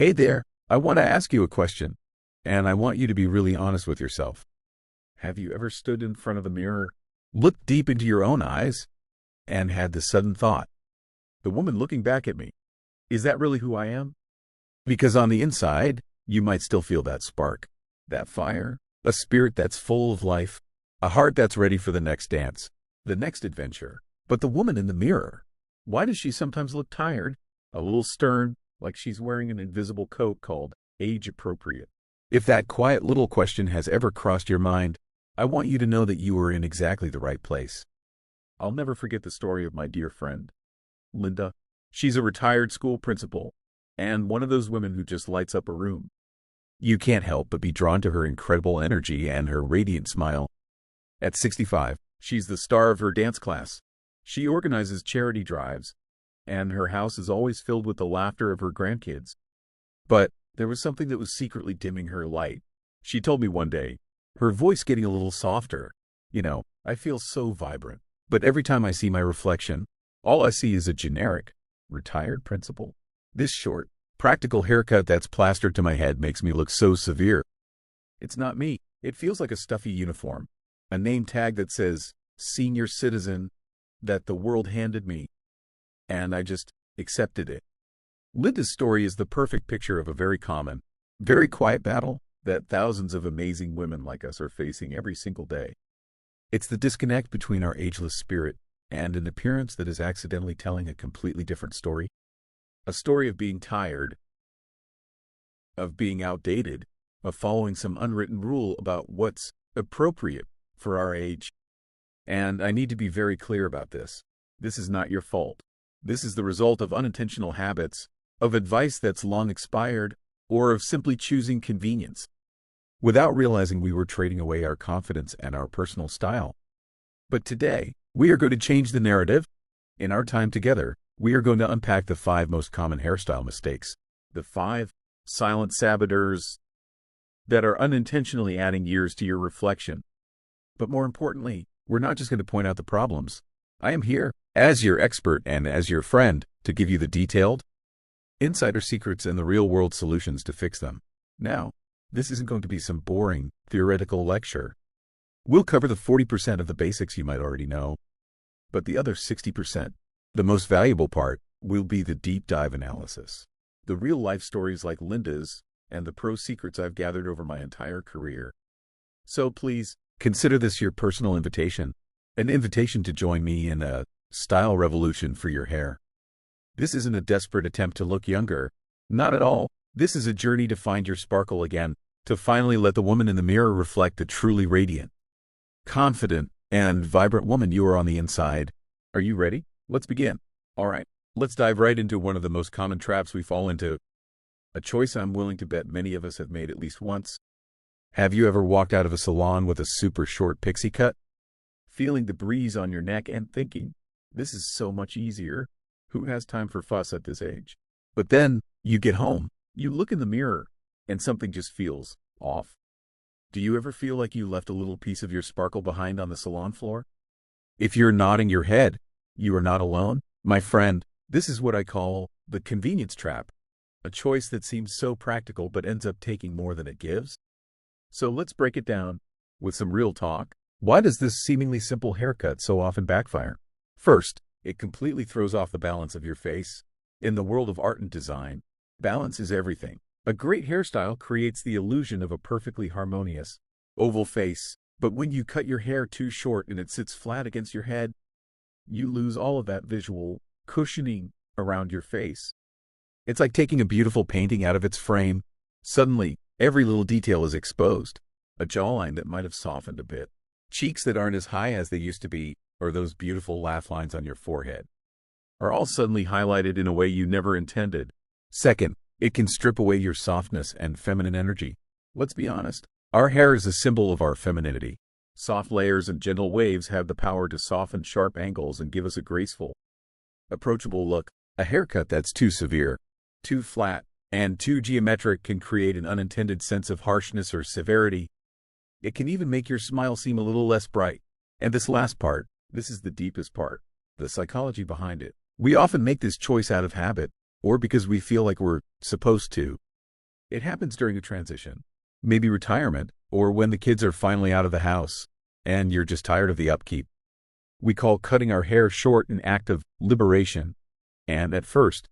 Hey there, I want to ask you a question, and I want you to be really honest with yourself. Have you ever stood in front of the mirror, looked deep into your own eyes, and had the sudden thought, the woman looking back at me, is that really who I am? Because on the inside, you might still feel that spark, that fire, a spirit that's full of life, a heart that's ready for the next dance, the next adventure. But the woman in the mirror, why does she sometimes look tired, a little stern, like she's wearing an invisible coat called age appropriate? If that quiet little question has ever crossed your mind, I want you to know that you are in exactly the right place. I'll never forget the story of my dear friend, Linda. She's a retired school principal, and one of those women who just lights up a room. You can't help but be drawn to her incredible energy and her radiant smile. At 65, she's the star of her dance class. She organizes charity drives, and her house is always filled with the laughter of her grandkids. But there was something that was secretly dimming her light. She told me one day, her voice getting a little softer. I feel so vibrant, but every time I see my reflection, all I see is a generic, retired principal. This short, practical haircut that's plastered to my head makes me look so severe. It's not me. It feels like a stuffy uniform, a name tag that says senior citizen that the world handed me, and I just accepted it. Linda's story is the perfect picture of a very common, very quiet battle that thousands of amazing women like us are facing every single day. It's the disconnect between our ageless spirit and an appearance that is accidentally telling a completely different story. A story of being tired, of being outdated, of following some unwritten rule about what's appropriate for our age. And I need to be very clear about this. This is not your fault. This is the result of unintentional habits, of advice that's long expired, or of simply choosing convenience, without realizing we were trading away our confidence and our personal style. But today, we are going to change the narrative. In our time together, we are going to unpack the 5 most common hairstyle mistakes, the 5 silent saboteurs that are unintentionally adding years to your reflection. But more importantly, we're not just going to point out the problems. I am here, as your expert and as your friend, to give you the detailed, insider secrets and the real-world solutions to fix them. Now, this isn't going to be some boring, theoretical lecture. We'll cover the 40% of the basics you might already know, but the other 60%, the most valuable part, will be the deep dive analysis. The real-life stories like Linda's and the pro secrets I've gathered over my entire career. So please, consider this your personal invitation, an invitation to join me in a style revolution for your hair. This isn't a desperate attempt to look younger. Not at all. This is a journey to find your sparkle again, to finally let the woman in the mirror reflect the truly radiant, confident, and vibrant woman you are on the inside. Are you ready? Let's begin. All right, let's dive right into one of the most common traps we fall into. A choice I'm willing to bet many of us have made at least once. Have you ever walked out of a salon with a super short pixie cut, feeling the breeze on your neck and thinking, this is so much easier? Who has time for fuss at this age? But then, you get home, you look in the mirror, and something just feels off. Do you ever feel like you left a little piece of your sparkle behind on the salon floor? If you're nodding your head, you are not alone. My friend, this is what I call the convenience trap. A choice that seems so practical but ends up taking more than it gives. So let's break it down with some real talk. Why does this seemingly simple haircut so often backfire? First, it completely throws off the balance of your face. In the world of art and design, balance is everything. A great hairstyle creates the illusion of a perfectly harmonious, oval face. But when you cut your hair too short and it sits flat against your head, you lose all of that visual cushioning around your face. It's like taking a beautiful painting out of its frame. Suddenly, every little detail is exposed. A jawline that might have softened a bit, cheeks that aren't as high as they used to be, or those beautiful laugh lines on your forehead are all suddenly highlighted in a way you never intended. Second, it can strip away your softness and feminine energy. Let's be honest, our hair is a symbol of our femininity. Soft layers and gentle waves have the power to soften sharp angles and give us a graceful, approachable look. A haircut that's too severe, too flat, and too geometric can create an unintended sense of harshness or severity. It can even make your smile seem a little less bright. And this last part, this is the deepest part, the psychology behind it. We often make this choice out of habit, or because we feel like we're supposed to. It happens during a transition, maybe retirement, or when the kids are finally out of the house and you're just tired of the upkeep. We call cutting our hair short an act of liberation. And at first,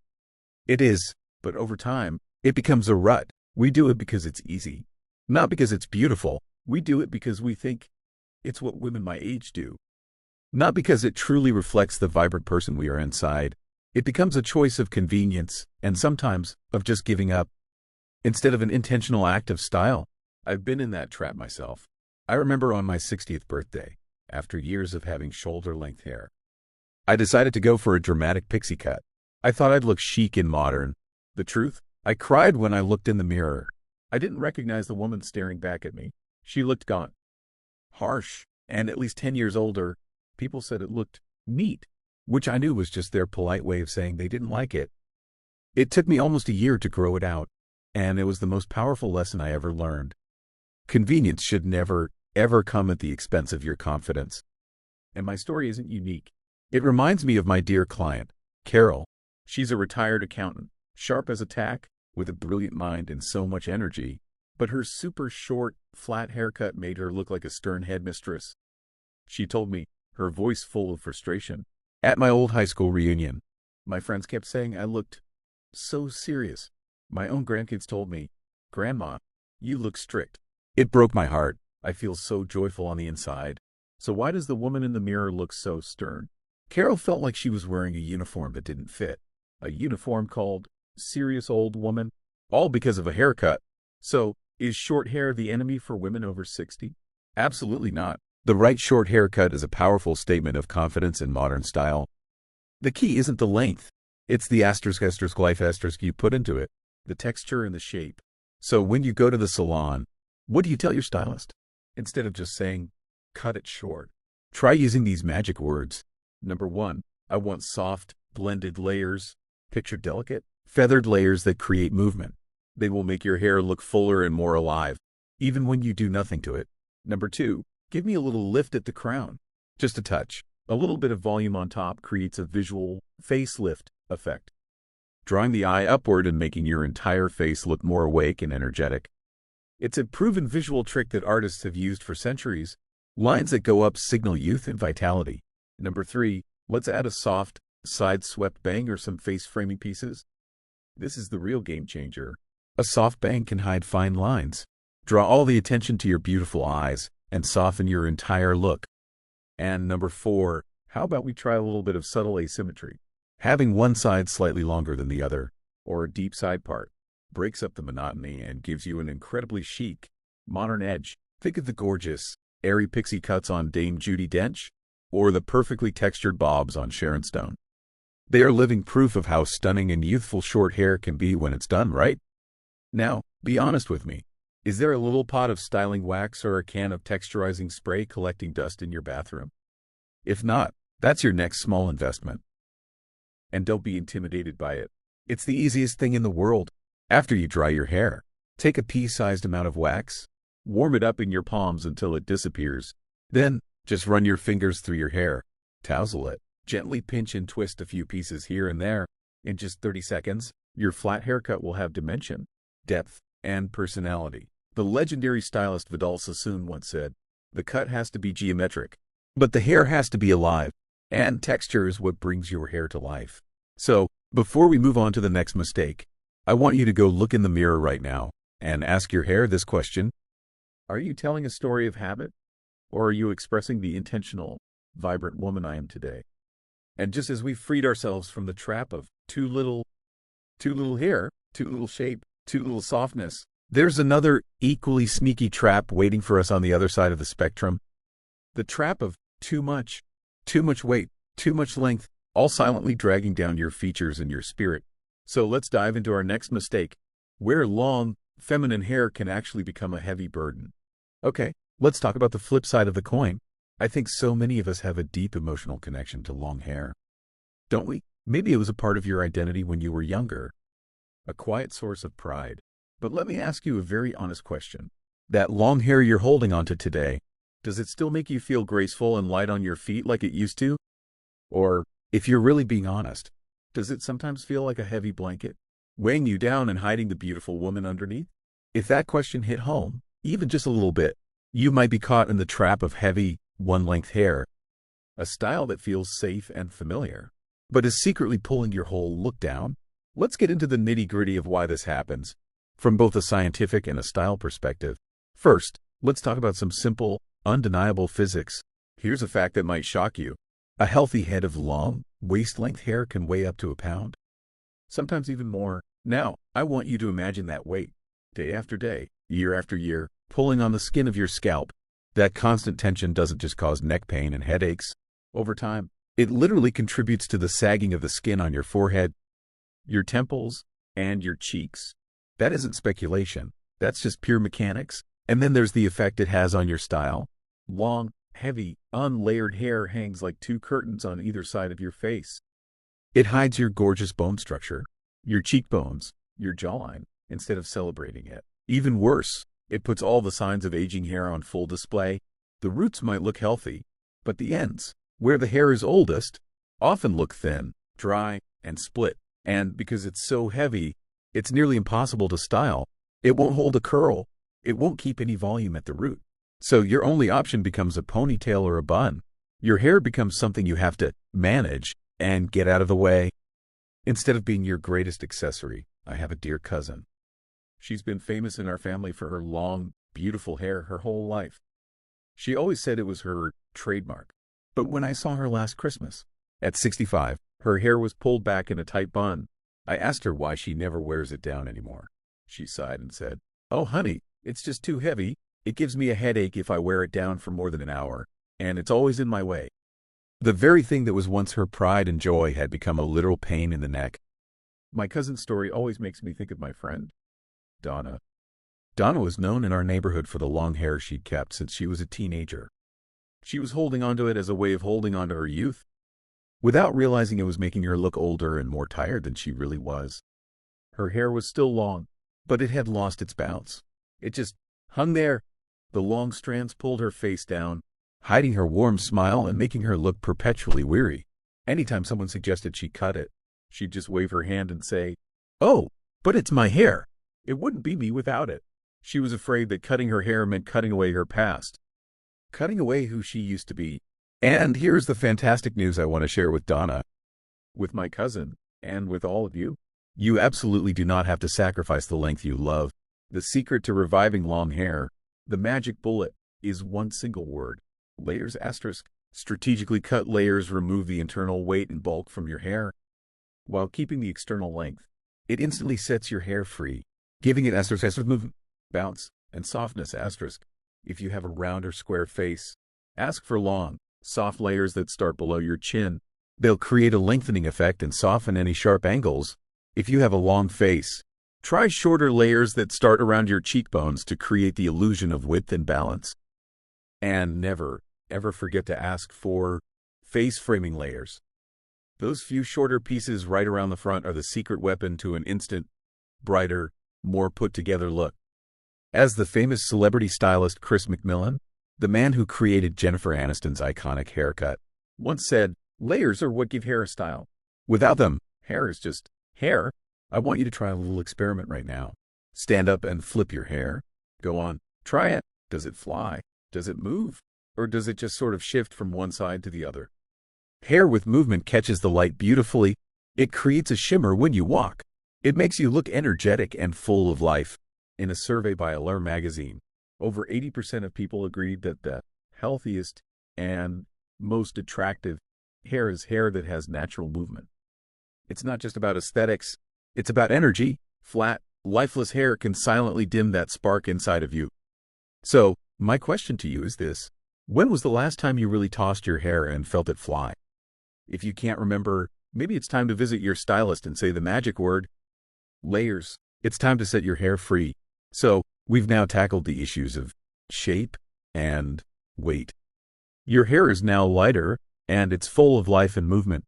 it is, but over time, it becomes a rut. We do it because it's easy, not because it's beautiful. We do it because we think it's what women my age do, not because it truly reflects the vibrant person we are inside. It becomes a choice of convenience and sometimes of just giving up instead of an intentional act of style. I've been in that trap myself. I remember on my 60th birthday, after years of having shoulder-length hair, I decided to go for a dramatic pixie cut. I thought I'd look chic and modern. The truth? I cried when I looked in the mirror. I didn't recognize the woman staring back at me. She looked gaunt, harsh, and at least 10 years older. People said it looked neat, which I knew was just their polite way of saying they didn't like it. It took me almost a year to grow it out, and it was the most powerful lesson I ever learned. Convenience should never, ever come at the expense of your confidence. And my story isn't unique. It reminds me of my dear client, Carol. She's a retired accountant, sharp as a tack, with a brilliant mind and so much energy, but her super short, flat haircut made her look like a stern headmistress. She told me, her voice full of frustration. At my old high school reunion, my friends kept saying I looked so serious. My own grandkids told me, "Grandma, you look strict." It broke my heart. I feel so joyful on the inside. So why does the woman in the mirror look so stern? Carol felt like she was wearing a uniform that didn't fit. A uniform called serious old woman, all because of a haircut. So, is short hair the enemy for women over 60? Absolutely not. The right short haircut is a powerful statement of confidence in modern style. The key isn't the length. It's the *** you put into it, the texture and the shape. So when you go to the salon, what do you tell your stylist? Instead of just saying, cut it short, try using these magic words. Number 1, I want soft, blended layers. Picture delicate, feathered layers that create movement. They will make your hair look fuller and more alive, even when you do nothing to it. Number 2, give me a little lift at the crown. Just a touch. A little bit of volume on top creates a visual facelift effect, drawing the eye upward and making your entire face look more awake and energetic. It's a proven visual trick that artists have used for centuries. Lines that go up signal youth and vitality. Number 3, let's add a soft, side-swept bang or some face-framing pieces. This is the real game changer. A soft bang can hide fine lines, draw all the attention to your beautiful eyes, and soften your entire look. And number 4, how about we try a little bit of subtle asymmetry? Having one side slightly longer than the other, or a deep side part, breaks up the monotony and gives you an incredibly chic, modern edge. Think of the gorgeous, airy pixie cuts on Dame Judi Dench, or the perfectly textured bobs on Sharon Stone. They are living proof of how stunning and youthful short hair can be when it's done right. Now, be honest with me. Is there a little pot of styling wax or a can of texturizing spray collecting dust in your bathroom? If not, that's your next small investment. And don't be intimidated by it. It's the easiest thing in the world. After you dry your hair, take a pea-sized amount of wax, warm it up in your palms until it disappears. Then, just run your fingers through your hair, tousle it, gently pinch and twist a few pieces here and there. In just 30 seconds, your flat haircut will have dimension, depth, and personality. The legendary stylist Vidal Sassoon once said, "The cut has to be geometric, but the hair has to be alive, and texture is what brings your hair to life." So, before we move on to the next mistake, I want you to go look in the mirror right now and ask your hair this question. Are you telling a story of habit? Or are you expressing the intentional, vibrant woman I am today? And just as we freed ourselves from the trap of too little hair, too little shape, too little softness, there's another equally sneaky trap waiting for us on the other side of the spectrum. The trap of too much weight, too much length, all silently dragging down your features and your spirit. So let's dive into our next mistake, where long, feminine hair can actually become a heavy burden. Okay, let's talk about the flip side of the coin. I think so many of us have a deep emotional connection to long hair. Don't we? Maybe it was a part of your identity when you were younger, a quiet source of pride. But let me ask you a very honest question. That long hair you're holding onto today, does it still make you feel graceful and light on your feet like it used to? Or, if you're really being honest, does it sometimes feel like a heavy blanket, weighing you down and hiding the beautiful woman underneath? If that question hit home, even just a little bit, you might be caught in the trap of heavy, one-length hair, a style that feels safe and familiar, but is secretly pulling your whole look down. Let's get into the nitty-gritty of why this happens, from both a scientific and a style perspective. First, let's talk about some simple, undeniable physics. Here's a fact that might shock you. A healthy head of long, waist-length hair can weigh up to a pound, sometimes even more. Now, I want you to imagine that weight, day after day, year after year, pulling on the skin of your scalp. That constant tension doesn't just cause neck pain and headaches. Over time, it literally contributes to the sagging of the skin on your forehead, your temples, and your cheeks. That isn't speculation. That's just pure mechanics. And then there's the effect it has on your style. Long, heavy, unlayered hair hangs like two curtains on either side of your face. It hides your gorgeous bone structure, your cheekbones, your jawline, instead of celebrating it. Even worse, it puts all the signs of aging hair on full display. The roots might look healthy, but the ends, where the hair is oldest, often look thin, dry, and split. And because it's so heavy, it's nearly impossible to style. It won't hold a curl. It won't keep any volume at the root. So your only option becomes a ponytail or a bun. Your hair becomes something you have to manage and get out of the way. Instead of being your greatest accessory, I have a dear cousin. She's been famous in our family for her long, beautiful hair her whole life. She always said it was her trademark. But when I saw her last Christmas, at 65, her hair was pulled back in a tight bun. I asked her why she never wears it down anymore. She sighed and said, "Oh, honey, it's just too heavy. It gives me a headache if I wear it down for more than an hour, and it's always in my way." The very thing that was once her pride and joy had become a literal pain in the neck. My cousin's story always makes me think of my friend, Donna. Donna was known in our neighborhood for the long hair she'd kept since she was a teenager. She was holding onto it as a way of holding onto her youth, without realizing it was making her look older and more tired than she really was. Her hair was still long, but it had lost its bounce. It just hung there. The long strands pulled her face down, hiding her warm smile and making her look perpetually weary. Anytime someone suggested she cut it, she'd just wave her hand and say, "Oh, but it's my hair. It wouldn't be me without it." She was afraid that cutting her hair meant cutting away her past, cutting away who she used to be. And here's the fantastic news I want to share with Donna, with my cousin, and with all of you. You absolutely do not have to sacrifice the length you love. The secret to reviving long hair, the magic bullet, is one single word: layers asterisk. Strategically cut layers remove the internal weight and bulk from your hair, while keeping the external length. It instantly sets your hair free, giving it asterisk movement, bounce, and softness asterisk. If you have a round or square face, ask for long, soft layers that start below your chin. They'll create a lengthening effect and soften any sharp angles. If you have a long face, try shorter layers that start around your cheekbones to create the illusion of width and balance. And never, ever forget to ask for face framing layers. Those few shorter pieces right around the front are the secret weapon to an instant, brighter, more put-together look. As the famous celebrity stylist Chris McMillan, the man who created Jennifer Aniston's iconic haircut, once said, "Layers are what give hair a style. Without them, hair is just hair." I want you to try a little experiment right now. Stand up and flip your hair. Go on, try it. Does it fly? Does it move? Or does it just sort of shift from one side to the other? Hair with movement catches the light beautifully. It creates a shimmer when you walk. It makes you look energetic and full of life. In a survey by Allure magazine, over 80% of people agreed that the healthiest and most attractive hair is hair that has natural movement. It's not just about aesthetics. It's about energy. Flat, lifeless hair can silently dim that spark inside of you. So, my question to you is this: when was the last time you really tossed your hair and felt it fly? If you can't remember, maybe it's time to visit your stylist and say the magic word: layers. It's time to set your hair free. So, we've now tackled the issues of shape and weight. Your hair is now lighter, and it's full of life and movement.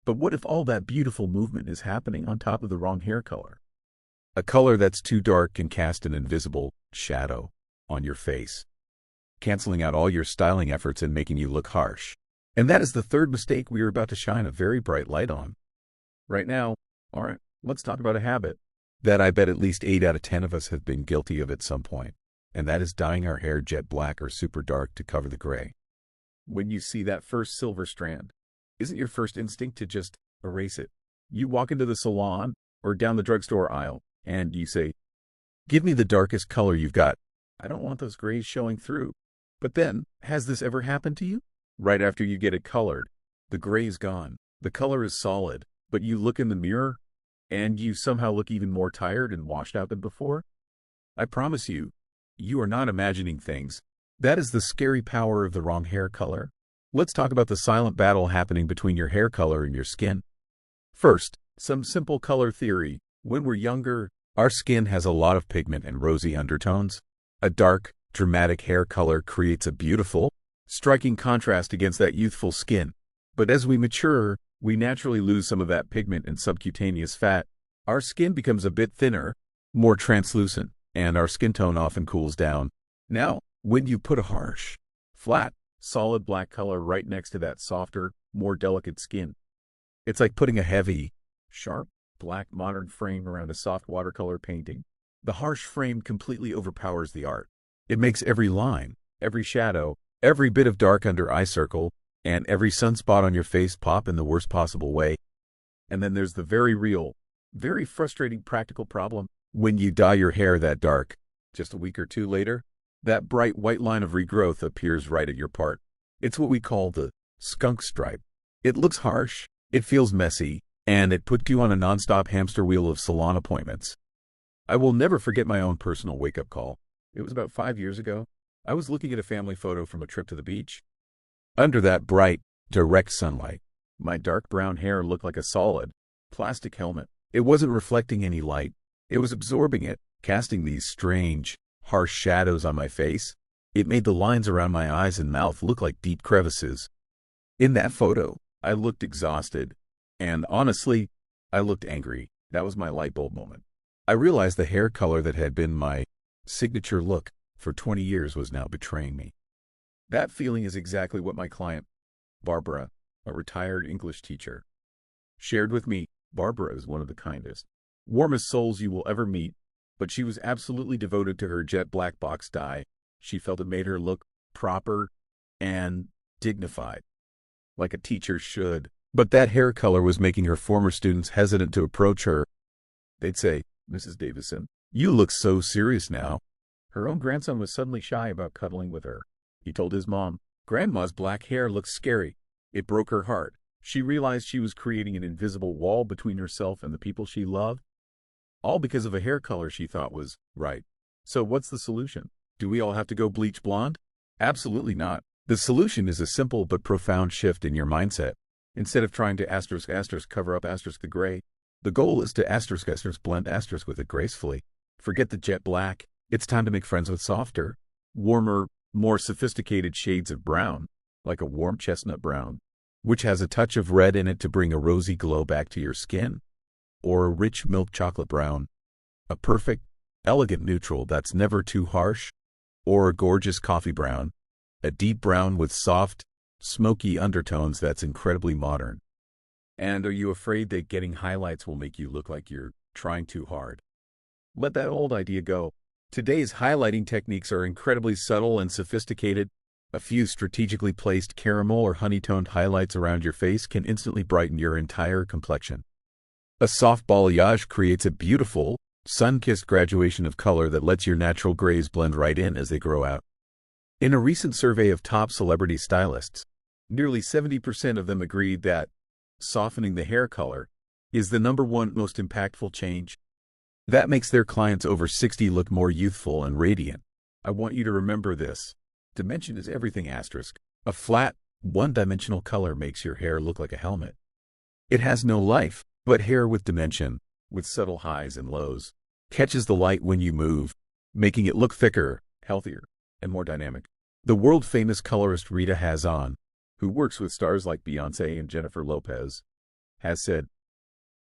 But what if all that beautiful movement is happening on top of the wrong hair color? A color that's too dark can cast an invisible shadow on your face, canceling out all your styling efforts and making you look harsh. And that is the third mistake we are about to shine a very bright light on. Right now, all right, let's talk about a habit. that I bet at least 8 out of 10 of us have been guilty of at some point, and that is dyeing our hair jet black or super dark to cover the gray. When you see that first silver strand, isn't your first instinct to just erase it? You walk into the salon or down the drugstore aisle and you say, "Give me the darkest color you've got. I don't want those grays showing through." But then, has this ever happened to you? Right after you get it colored, the gray is gone. The color is solid, but you look in the mirror and you somehow look even more tired and washed out than before? I promise you, you are not imagining things. That is the scary power of the wrong hair color. Let's talk about the silent battle happening between your hair color and your skin. First, some simple color theory. When we're younger, our skin has a lot of pigment and rosy undertones. A dark, dramatic hair color creates a beautiful, striking contrast against that youthful skin. But as we mature, we naturally lose some of that pigment and subcutaneous fat. Our skin becomes a bit thinner, more translucent, and our skin tone often cools down. Now, when you put a harsh, flat, solid black color right next to that softer, more delicate skin, it's like putting a heavy, sharp, black modern frame around a soft watercolor painting. The harsh frame completely overpowers the art. It makes every line, every shadow, every bit of dark under eye circle, and every sunspot on your face pop in the worst possible way. And then there's the very real, very frustrating practical problem. When you dye your hair that dark, just a week or two later, that bright white line of regrowth appears right at your part. It's what we call the skunk stripe. It looks harsh, it feels messy, and it puts you on a nonstop hamster wheel of salon appointments. I will never forget my own personal wake-up call. It was about 5 years ago. I was looking at a family photo from a trip to the beach. Under that bright, direct sunlight, my dark brown hair looked like a solid, plastic helmet. It wasn't reflecting any light. It was absorbing it, casting these strange, harsh shadows on my face. It made the lines around my eyes and mouth look like deep crevices. In that photo, I looked exhausted, and honestly, I looked angry. That was my light bulb moment. I realized the hair color that had been my signature look for 20 years was now betraying me. That feeling is exactly what my client, Barbara, a retired English teacher, shared with me. Barbara is one of the kindest, warmest souls you will ever meet, but she was absolutely devoted to her jet black box dye. She felt it made her look proper and dignified, like a teacher should. But that hair color was making her former students hesitant to approach her. They'd say, "Mrs. Davison, you look so serious now." Her own grandson was suddenly shy about cuddling with her. He told his mom, "Grandma's black hair looks scary." It broke her heart. She realized she was creating an invisible wall between herself and the people she loved, all because of a hair color she thought was right. So what's the solution? Do we all have to go bleach blonde? Absolutely not. The solution is a simple but profound shift in your mindset. Instead of trying to *** cover up * the gray, the goal is to *** blend * with it gracefully. Forget the jet black. It's time to make friends with softer, warmer, more sophisticated shades of brown, like a warm chestnut brown, which has a touch of red in it to bring a rosy glow back to your skin, or a rich milk chocolate brown, a perfect, elegant neutral that's never too harsh, or a gorgeous coffee brown, a deep brown with soft, smoky undertones that's incredibly modern. And are you afraid that getting highlights will make you look like you're trying too hard? Let that old idea go. Today's highlighting techniques are incredibly subtle and sophisticated. A few strategically placed caramel or honey-toned highlights around your face can instantly brighten your entire complexion. A soft balayage creates a beautiful, sun-kissed graduation of color that lets your natural grays blend right in as they grow out. In a recent survey of top celebrity stylists, nearly 70% of them agreed that softening the hair color is the #1 most impactful change. That makes their clients over 60 look more youthful and radiant. I want you to remember this. Dimension is everything ***. A flat, one-dimensional color makes your hair look like a helmet. It has no life, but hair with dimension, with subtle highs and lows, catches the light when you move, making it look thicker, healthier, and more dynamic. The world-famous colorist Rita Hazan, who works with stars like Beyoncé and Jennifer Lopez, has said,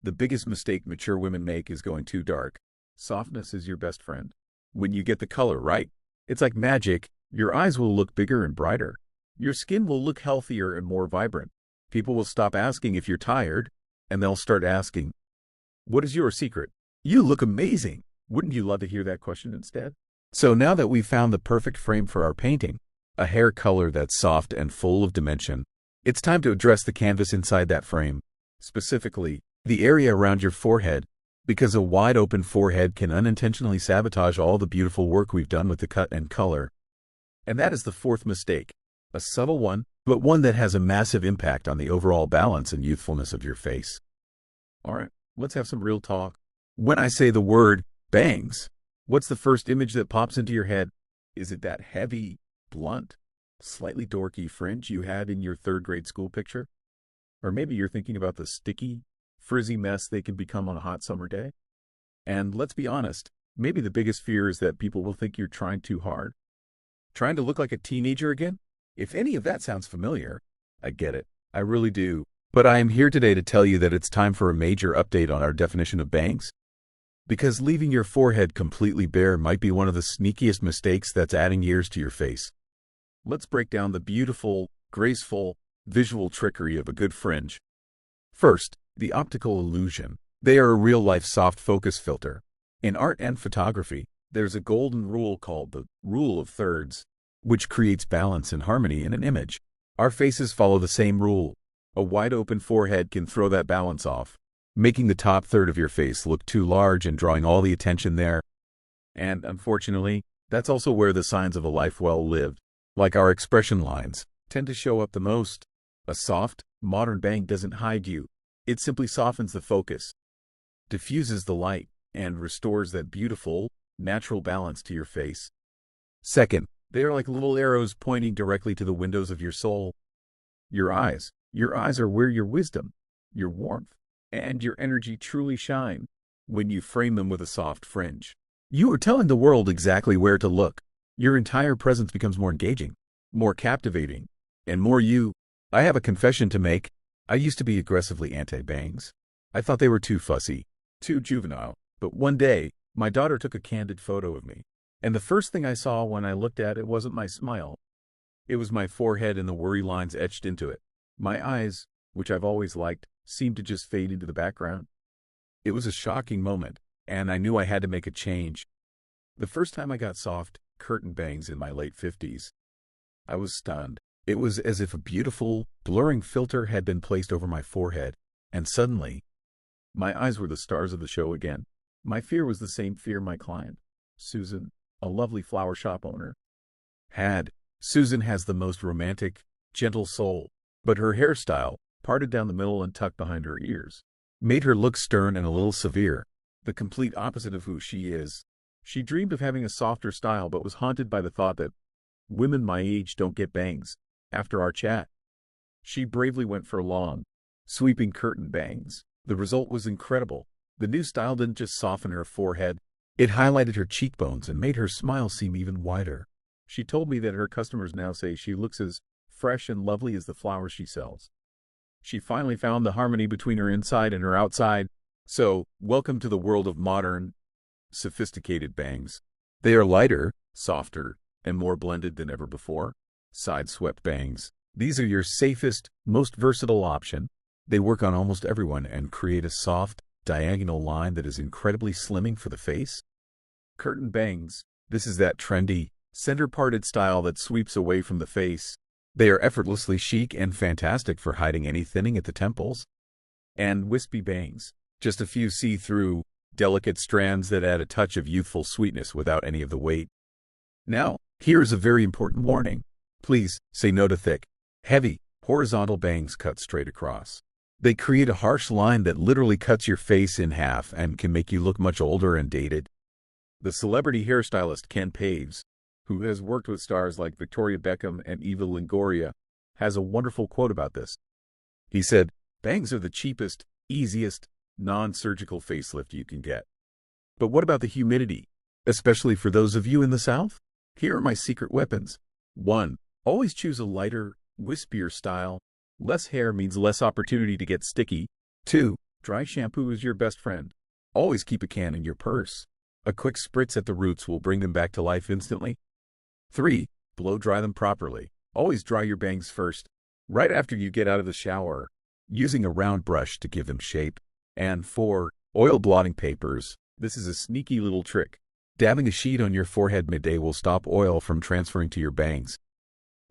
"The biggest mistake mature women make is going too dark. Softness is your best friend. When you get the color right, it's like magic. Your eyes will look bigger and brighter. Your skin will look healthier and more vibrant. People will stop asking if you're tired, and they'll start asking, 'What is your secret?'" You look amazing. Wouldn't you love to hear that question instead? So now that we've found the perfect frame for our painting, a hair color that's soft and full of dimension, it's time to address the canvas inside that frame, specifically the area around your forehead, because a wide open forehead can unintentionally sabotage all the beautiful work we've done with the cut and color. And that is the fourth mistake, a subtle one, but one that has a massive impact on the overall balance and youthfulness of your face. All right, let's have some real talk. When I say the word bangs, what's the first image that pops into your head? Is it that heavy, blunt, slightly dorky fringe you had in your third-grade school picture? Or maybe you're thinking about the sticky, frizzy mess they can become on a hot summer day? And let's be honest, maybe the biggest fear is that people will think you're trying too hard. Trying to look like a teenager again? If any of that sounds familiar, I get it. I really do. But I am here today to tell you that it's time for a major update on our definition of bangs. Because leaving your forehead completely bare might be one of the sneakiest mistakes that's adding years to your face. Let's break down the beautiful, graceful, visual trickery of a good fringe. First, the optical illusion. They are a real-life soft focus filter. In art and photography, there's a golden rule called the rule of thirds, which creates balance and harmony in an image. Our faces follow the same rule. A wide-open forehead can throw that balance off, making the top third of your face look too large and drawing all the attention there. And unfortunately, that's also where the signs of a life well lived, like our expression lines, tend to show up the most. A soft, modern bang doesn't hide you. It simply softens the focus, diffuses the light, and restores that beautiful, natural balance to your face. Second, they are like little arrows pointing directly to the windows of your soul. Your eyes. Your eyes are where your wisdom, your warmth, and your energy truly shine. When you frame them with a soft fringe, you are telling the world exactly where to look. Your entire presence becomes more engaging, more captivating, and more you. I have a confession to make. I used to be aggressively anti-bangs. I thought they were too fussy, too juvenile. But one day, my daughter took a candid photo of me, and the first thing I saw when I looked at it wasn't my smile. It was my forehead and the worry lines etched into it. My eyes, which I've always liked, seemed to just fade into the background. It was a shocking moment, and I knew I had to make a change. The first time I got soft, curtain bangs in my late 50s, I was stunned. It was as if a beautiful, blurring filter had been placed over my forehead, and suddenly, my eyes were the stars of the show again. My fear was the same fear my client, Susan, a lovely flower shop owner, had. Susan has the most romantic, gentle soul, but her hairstyle, parted down the middle and tucked behind her ears, made her look stern and a little severe, the complete opposite of who she is. She dreamed of having a softer style but was haunted by the thought that women my age don't get bangs. After our chat, she bravely went for long, sweeping curtain bangs. The result was incredible. The new style didn't just soften her forehead, it highlighted her cheekbones and made her smile seem even wider. She told me that her customers now say she looks as fresh and lovely as the flowers she sells. She finally found the harmony between her inside and her outside. So, welcome to the world of modern, sophisticated bangs. They are lighter, softer, and more blended than ever before. Side-swept bangs. These are your safest, most versatile option. They work on almost everyone and create a soft, diagonal line that is incredibly slimming for the face. Curtain bangs. This is that trendy, center-parted style that sweeps away from the face. They are effortlessly chic and fantastic for hiding any thinning at the temples. And wispy bangs. Just a few see-through, delicate strands that add a touch of youthful sweetness without any of the weight. Now, here is a very important warning. Please, say no to thick, heavy, horizontal bangs cut straight across. They create a harsh line that literally cuts your face in half and can make you look much older and dated. The celebrity hairstylist Ken Paves, who has worked with stars like Victoria Beckham and Eva Longoria, has a wonderful quote about this. He said, "Bangs are the cheapest, easiest, non-surgical facelift you can get. But what about the humidity? Especially for those of you in the South? Here are my secret weapons. 1. Always choose a lighter, wispier style. Less hair means less opportunity to get sticky. 2. Dry shampoo is your best friend. Always keep a can in your purse. A quick spritz at the roots will bring them back to life instantly. 3. Blow dry them properly. Always dry your bangs first, right after you get out of the shower, using a round brush to give them shape. And 4. Oil blotting papers. This is a sneaky little trick. Dabbing a sheet on your forehead midday will stop oil from transferring to your bangs.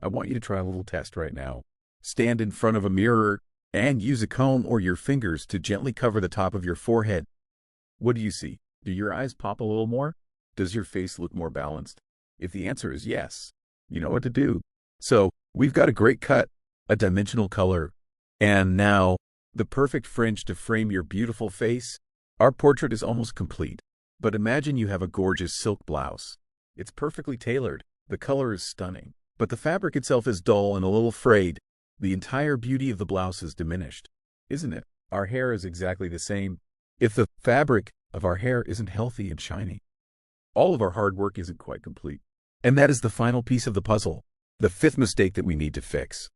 I want you to try a little test right now. Stand in front of a mirror and use a comb or your fingers to gently cover the top of your forehead. What do you see? Do your eyes pop a little more? Does your face look more balanced? If the answer is yes, you know what to do. So, we've got a great cut, a dimensional color, and now the perfect fringe to frame your beautiful face. Our portrait is almost complete, but imagine you have a gorgeous silk blouse. It's perfectly tailored, the color is stunning, but the fabric itself is dull and a little frayed. The entire beauty of the blouse is diminished, isn't it? Our hair is exactly the same. If the fabric of our hair isn't healthy and shiny, all of our hard work isn't quite complete. And that is the final piece of the puzzle, the fifth mistake that we need to fix.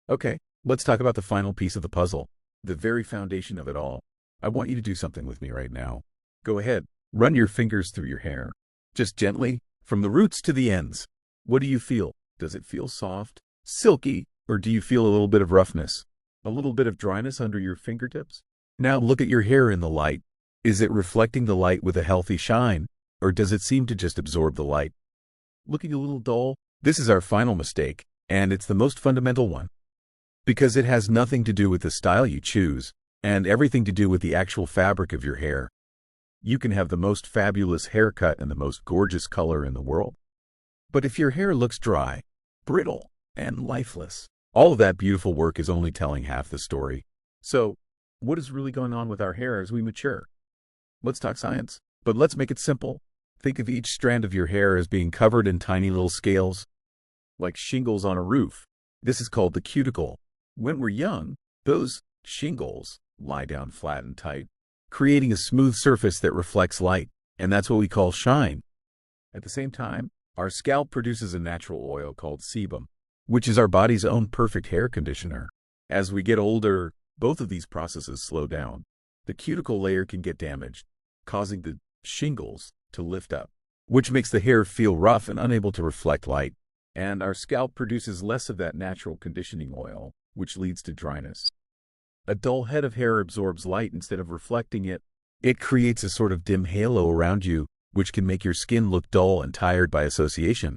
Okay, let's talk about the final piece of the puzzle, the very foundation of it all. I want you to do something with me right now. Go ahead, run your fingers through your hair. Just gently, from the roots to the ends. What do you feel? Does it feel soft, silky, or do you feel a little bit of roughness? A little bit of dryness under your fingertips? Now look at your hair in the light. Is it reflecting the light with a healthy shine, or does it seem to just absorb the light? Looking a little dull? This is our final mistake, and it's the most fundamental one. Because it has nothing to do with the style you choose, and everything to do with the actual fabric of your hair. You can have the most fabulous haircut and the most gorgeous color in the world. But if your hair looks dry, brittle, and lifeless, all of that beautiful work is only telling half the story. So, what is really going on with our hair as we mature? Let's talk science, but let's make it simple. Think of each strand of your hair as being covered in tiny little scales, like shingles on a roof. This is called the cuticle. When we're young, those shingles lie down flat and tight, creating a smooth surface that reflects light, and that's what we call shine. At the same time, our scalp produces a natural oil called sebum, which is our body's own perfect hair conditioner. As we get older, both of these processes slow down. The cuticle layer can get damaged, causing the shingles to lift up, which makes the hair feel rough and unable to reflect light. And our scalp produces less of that natural conditioning oil, which leads to dryness. A dull head of hair absorbs light instead of reflecting it. It creates a sort of dim halo around you, which can make your skin look dull and tired by association.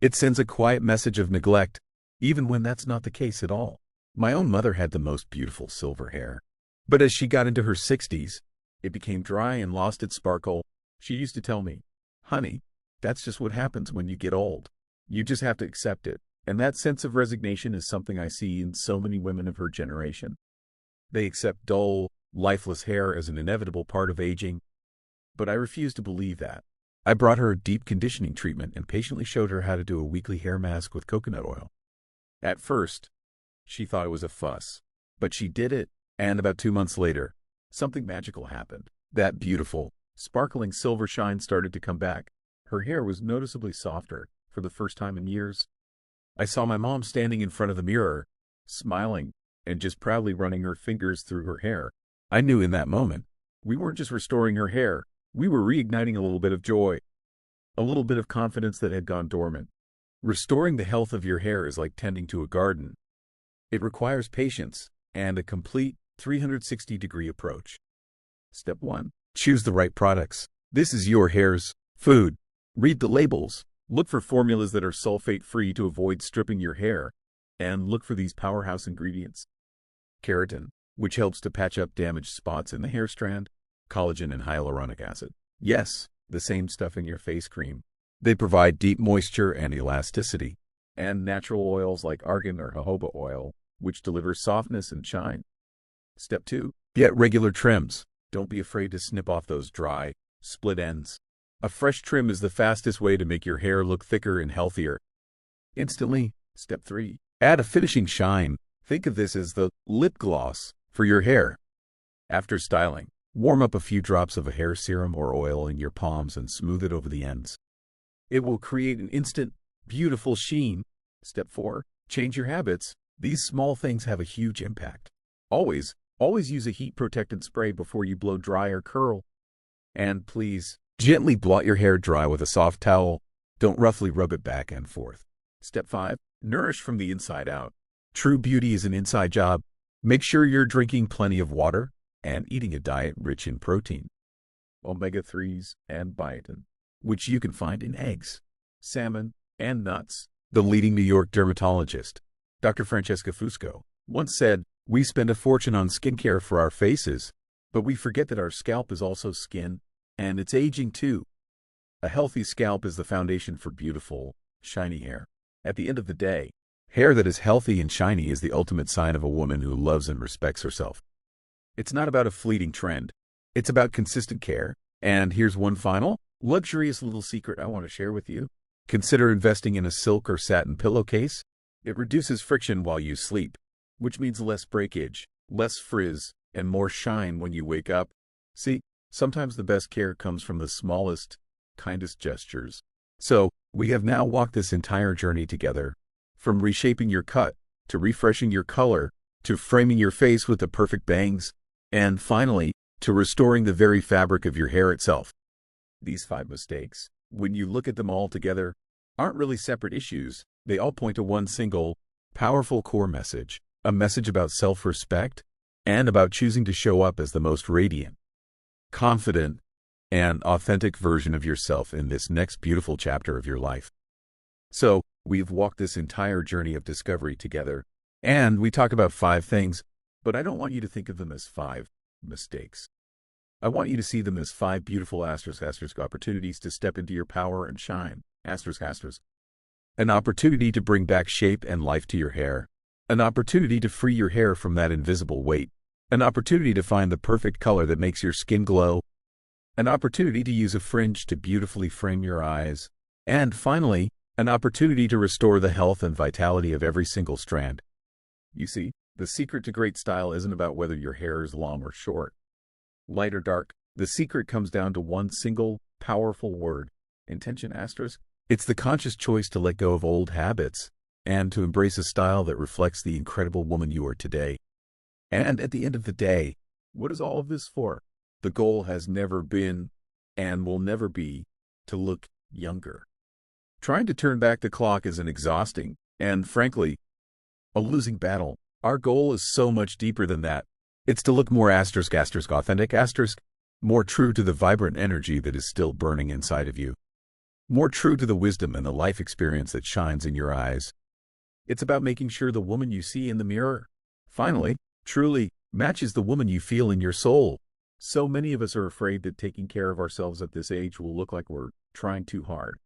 It sends a quiet message of neglect, even when that's not the case at all. My own mother had the most beautiful silver hair, but as she got into her 60s, it became dry and lost its sparkle. She used to tell me, "Honey, that's just what happens when you get old. You just have to accept it." And that sense of resignation is something I see in so many women of her generation. They accept dull, lifeless hair as an inevitable part of aging. But I refuse to believe that. I brought her a deep conditioning treatment and patiently showed her how to do a weekly hair mask with coconut oil. At first, she thought it was a fuss, but she did it, and about 2 months later, something magical happened. That beautiful, sparkling silver shine started to come back. Her hair was noticeably softer for the first time in years. I saw my mom standing in front of the mirror, smiling, and just proudly running her fingers through her hair. I knew in that moment, we weren't just restoring her hair, we were reigniting a little bit of joy, a little bit of confidence that had gone dormant. Restoring the health of your hair is like tending to a garden. It requires patience and a complete 360-degree approach. Step 1. Choose the right products. This is your hair's food. Read the labels. Look for formulas that are sulfate-free to avoid stripping your hair, and look for these powerhouse ingredients. Keratin, which helps to patch up damaged spots in the hair strand. Collagen and hyaluronic acid. Yes, the same stuff in your face cream. They provide deep moisture and elasticity. And natural oils like argan or jojoba oil, which deliver softness and shine. Step 2. Get regular trims. Don't be afraid to snip off those dry, split ends. A fresh trim is the fastest way to make your hair look thicker and healthier instantly. Step 3. Add a finishing shine. Think of this as the lip gloss for your hair. After styling, warm up a few drops of a hair serum or oil in your palms and smooth it over the ends. It will create an instant, beautiful sheen. Step 4. Change your habits. These small things have a huge impact. Always use a heat protectant spray before you blow dry or curl. And please, gently blot your hair dry with a soft towel. Don't roughly rub it back and forth. Step 5. Nourish from the inside out. True beauty is an inside job. Make sure you're drinking plenty of water and eating a diet rich in protein. omega-3s, and biotin, which you can find in eggs, salmon, and nuts. The leading New York dermatologist, Dr. Francesca Fusco, once said, "We spend a fortune on skincare for our faces, but we forget that our scalp is also skin, and it's aging too." A healthy scalp is the foundation for beautiful, shiny hair. At the end of the day, hair that is healthy and shiny is the ultimate sign of a woman who loves and respects herself. It's not about a fleeting trend. It's about consistent care. And here's one final, luxurious little secret I want to share with you. Consider investing in a silk or satin pillowcase. It reduces friction while you sleep, which means less breakage, less frizz, and more shine when you wake up. See, sometimes the best care comes from the smallest, kindest gestures. So, we have now walked this entire journey together. From reshaping your cut, to refreshing your color, to framing your face with the perfect bangs, and finally, to restoring the very fabric of your hair itself. These 5 mistakes, when you look at them all together, aren't really separate issues. They all point to one single, powerful core message, a message about self-respect and about choosing to show up as the most radiant, confident, and authentic version of yourself in this next beautiful chapter of your life. So, we've walked this entire journey of discovery together, and we talked about 5 things, but I don't want you to think of them as 5 mistakes. I want you to see them as 5 beautiful opportunities to step into your power and shine. An opportunity to bring back shape and life to your hair. An opportunity to free your hair from that invisible weight. An opportunity to find the perfect color that makes your skin glow. An opportunity to use a fringe to beautifully frame your eyes. And finally, an opportunity to restore the health and vitality of every single strand. You see, the secret to great style isn't about whether your hair is long or short, light or dark. The secret comes down to one single, powerful word. Intention. It's the conscious choice to let go of old habits and to embrace a style that reflects the incredible woman you are today. And at the end of the day, what is all of this for? The goal has never been, and will never be, to look younger. Trying to turn back the clock is an exhausting, and frankly, a losing battle. Our goal is so much deeper than that. It's to look more authentic, more true to the vibrant energy that is still burning inside of you. More true to the wisdom and the life experience that shines in your eyes. It's about making sure the woman you see in the mirror, finally, truly matches the woman you feel in your soul. So many of us are afraid that taking care of ourselves at this age will look like we're trying too hard.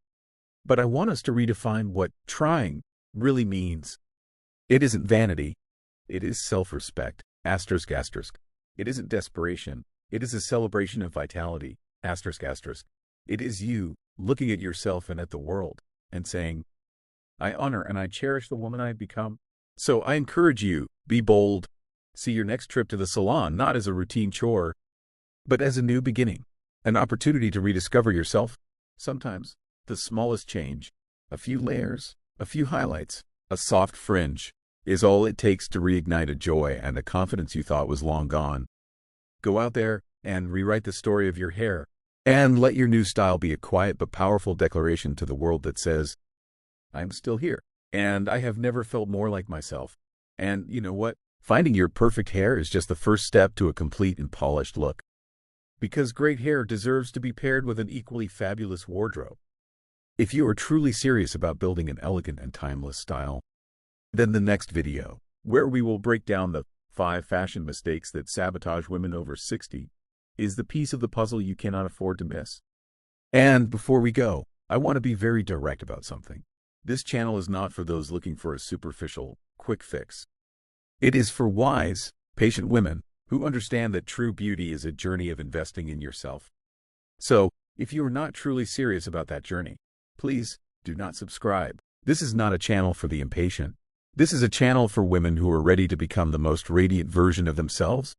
But I want us to redefine what trying really means. It isn't vanity. It is self-respect. It isn't desperation. It is a celebration of vitality. It is you looking at yourself and at the world and saying, I honor and I cherish the woman I've become. So I encourage you, be bold. See your next trip to the salon not as a routine chore, but as a new beginning, an opportunity to rediscover yourself. Sometimes, the smallest change, a few layers, a few highlights, a soft fringe, is all it takes to reignite a joy and a confidence you thought was long gone. Go out there and rewrite the story of your hair, and let your new style be a quiet but powerful declaration to the world that says, I'm still here, and I have never felt more like myself. And you know what? Finding your perfect hair is just the first step to a complete and polished look. Because great hair deserves to be paired with an equally fabulous wardrobe. If you are truly serious about building an elegant and timeless style, then the next video, where we will break down the 5 fashion mistakes that sabotage women over 60, is the piece of the puzzle you cannot afford to miss. And before we go, I want to be very direct about something. This channel is not for those looking for a superficial, quick fix. It is for wise, patient women who understand that true beauty is a journey of investing in yourself. So, if you are not truly serious about that journey, please do not subscribe. This is not a channel for the impatient. This is a channel for women who are ready to become the most radiant version of themselves.